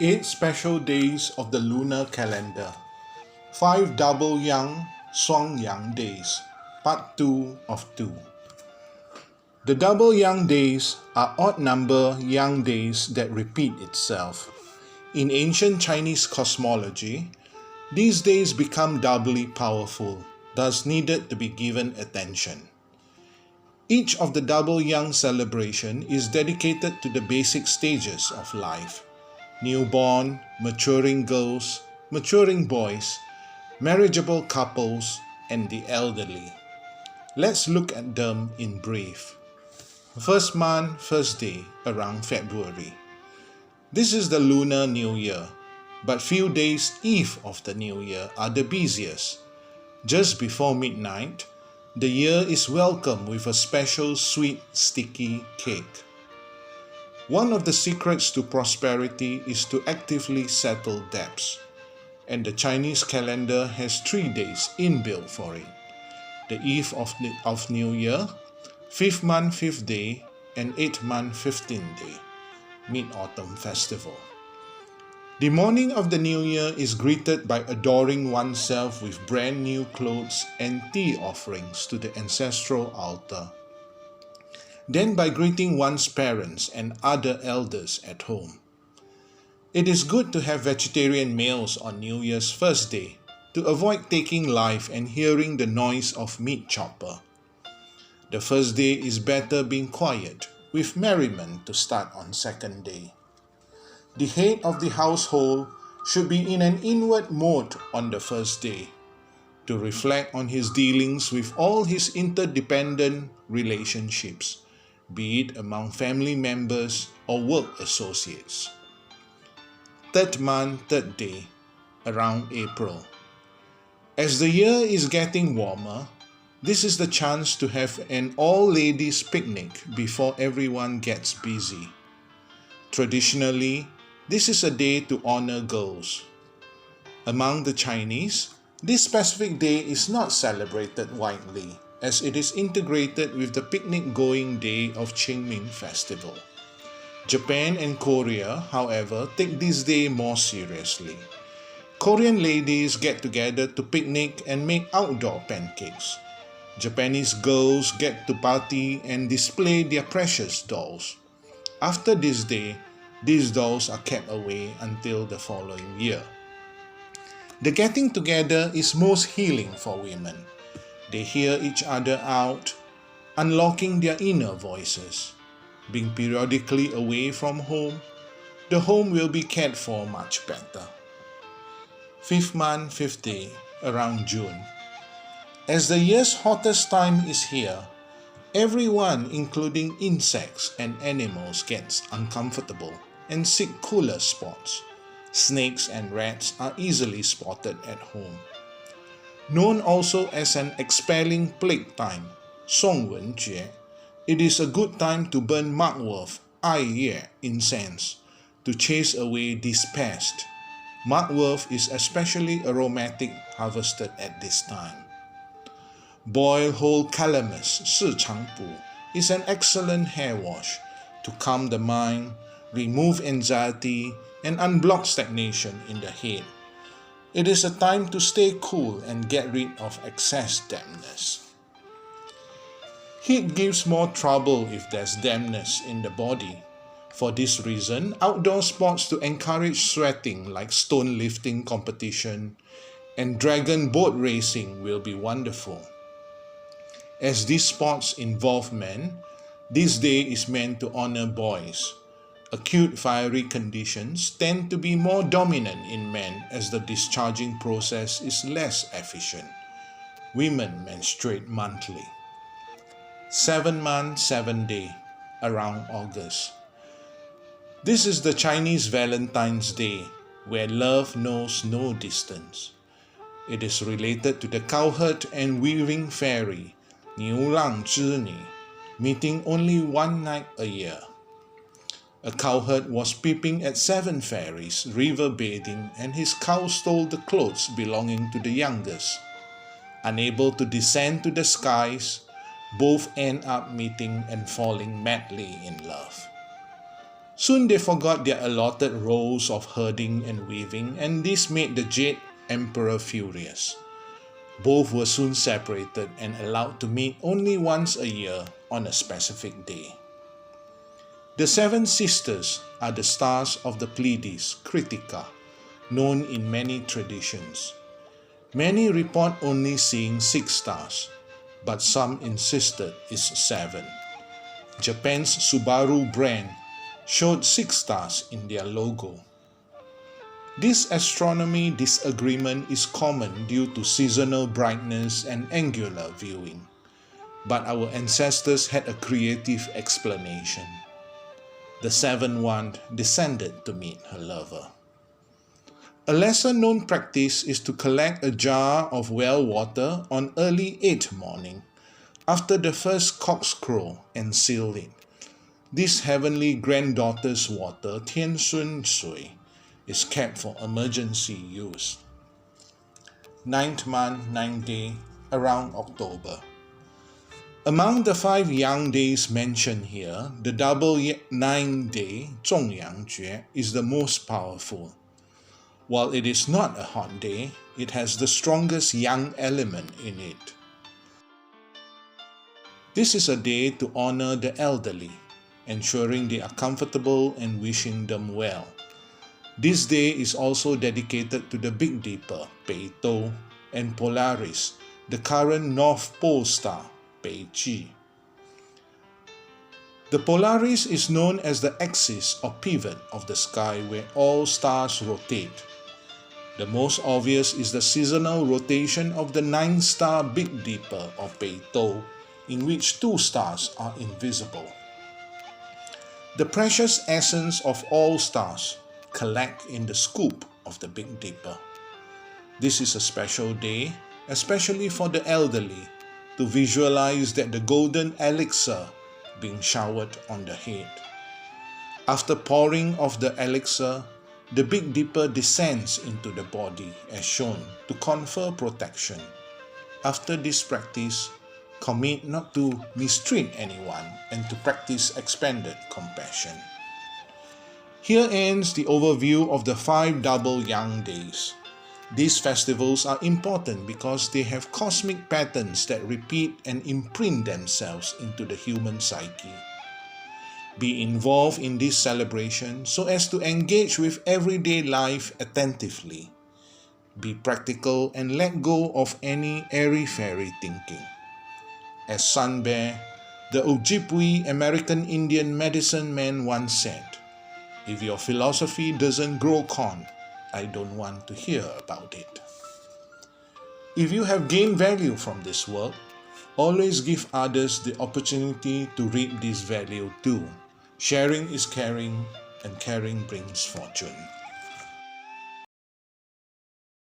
8 special days of the lunar calendar. 5 double yang, Shuang Yang days. Part 2 of 2. The double yang days are odd number yang days that repeat itself. In ancient Chinese cosmology, these days become doubly powerful, thus needed to be given attention. Each of the double yang celebration is dedicated to the basic stages of life: newborn, maturing girls, maturing boys, marriageable couples, and the elderly. Let's look at them in brief. First month, first day, around February. This is the Lunar New Year, but few days eve of the New Year are the busiest. Just before midnight, the year is welcomed with a special sweet, sticky cake. One of the secrets to prosperity is to actively settle debts, and the Chinese calendar has 3 days inbuilt for it: the eve of New Year, 5th month 5th day, and 8th month 15th day, Mid-Autumn Festival. The morning of the New Year is greeted by adoring oneself with brand new clothes and tea offerings to the ancestral altar. Then by greeting one's parents and other elders at home. It is good to have vegetarian meals on New Year's first day to avoid taking life and hearing the noise of meat chopper. The first day is better being quiet, with merriment to start on second day. The head of the household should be in an inward mode on the first day, to reflect on his dealings with all his interdependent relationships, be it among family members or work associates. Third month, third day, around April. As the year is getting warmer, this is the chance to have an all-ladies picnic before everyone gets busy. Traditionally, this is a day to honor girls. Among the Chinese, this specific day is not celebrated widely, as it is integrated with the picnic-going day of Qingming Festival. Japan and Korea, however, take this day more seriously. Korean ladies get together to picnic and make outdoor pancakes. Japanese girls get to party and display their precious dolls. After this day, these dolls are kept away until the following year. The getting together is most healing for women. They hear each other out, unlocking their inner voices. Being periodically away from home, the home will be cared for much better. 5th month, 5th day, around June. As the year's hottest time is here, everyone, including insects and animals, gets uncomfortable and seek cooler spots. Snakes and rats are easily spotted at home. Known also as an expelling plague time, 送蚊节, it is a good time to burn mugwort, 艾叶, incense, to chase away this pest. Mugwort is especially aromatic harvested at this time. Boil whole calamus, 市场补, is an excellent hair wash to calm the mind, remove anxiety, and unblock stagnation in the head. It is a time to stay cool and get rid of excess dampness. Heat gives more trouble if there's dampness in the body. For this reason, outdoor sports to encourage sweating like stone lifting competition and dragon boat racing will be wonderful. As these sports involve men, this day is meant to honor boys. Acute fiery conditions tend to be more dominant in men as the discharging process is less efficient. Women menstruate monthly. 7 month, 7 day, around August. This is the Chinese Valentine's Day, where love knows no distance. It is related to the Cowherd and weaving fairy, 牛郎织女, meeting only one night a year. A cowherd was peeping at 7 fairies river bathing, and his cow stole the clothes belonging to the youngest. Unable to descend to the skies, both end up meeting and falling madly in love. Soon they forgot their allotted roles of herding and weaving, and this made the Jade Emperor furious. Both were soon separated and allowed to meet only once a year on a specific day. The seven sisters are the stars of the Pleiades, Krittika, known in many traditions. Many report only seeing 6 stars, but some insisted it's 7. Japan's Subaru brand showed 6 stars in their logo. This astronomy disagreement is common due to seasonal brightness and angular viewing, but our ancestors had a creative explanation. The 7th wand descended to meet her lover. A lesser-known practice is to collect a jar of well water on early 8th morning after the first cock's crow and seal it. This heavenly granddaughter's water, Tian Sun Sui, is kept for emergency use. 9th month, 9th day, around October. Among the 5 yang days mentioned here, the double 9th day, 重阳节, is the most powerful. While it is not a hot day, it has the strongest yang element in it. This is a day to honor the elderly, ensuring they are comfortable and wishing them well. This day is also dedicated to the Big Dipper, Beidou, and Polaris, the current North Pole star, Beidou. The Polaris is known as the axis or pivot of the sky where all stars rotate. The most obvious is the seasonal rotation of the 9th star Big Dipper or Beidou, in which 2 stars are invisible. The precious essence of all stars collect in the scoop of the Big Dipper. This is a special day, especially for the elderly, to visualize that the golden elixir being showered on the head. After pouring of the elixir, the Big Dipper descends into the body as shown to confer protection. After this practice, commit not to mistreat anyone and to practice expanded compassion. Here ends the overview of the 5 double yang days. These festivals are important because they have cosmic patterns that repeat and imprint themselves into the human psyche. Be involved in this celebration so as to engage with everyday life attentively. Be practical and let go of any airy-fairy thinking. As Sun Bear, the Ojibwe American Indian medicine man once said, "If your philosophy doesn't grow corn, I don't want to hear about it." If you have gained value from this work, always give others the opportunity to reap this value too. Sharing is caring, and caring brings fortune.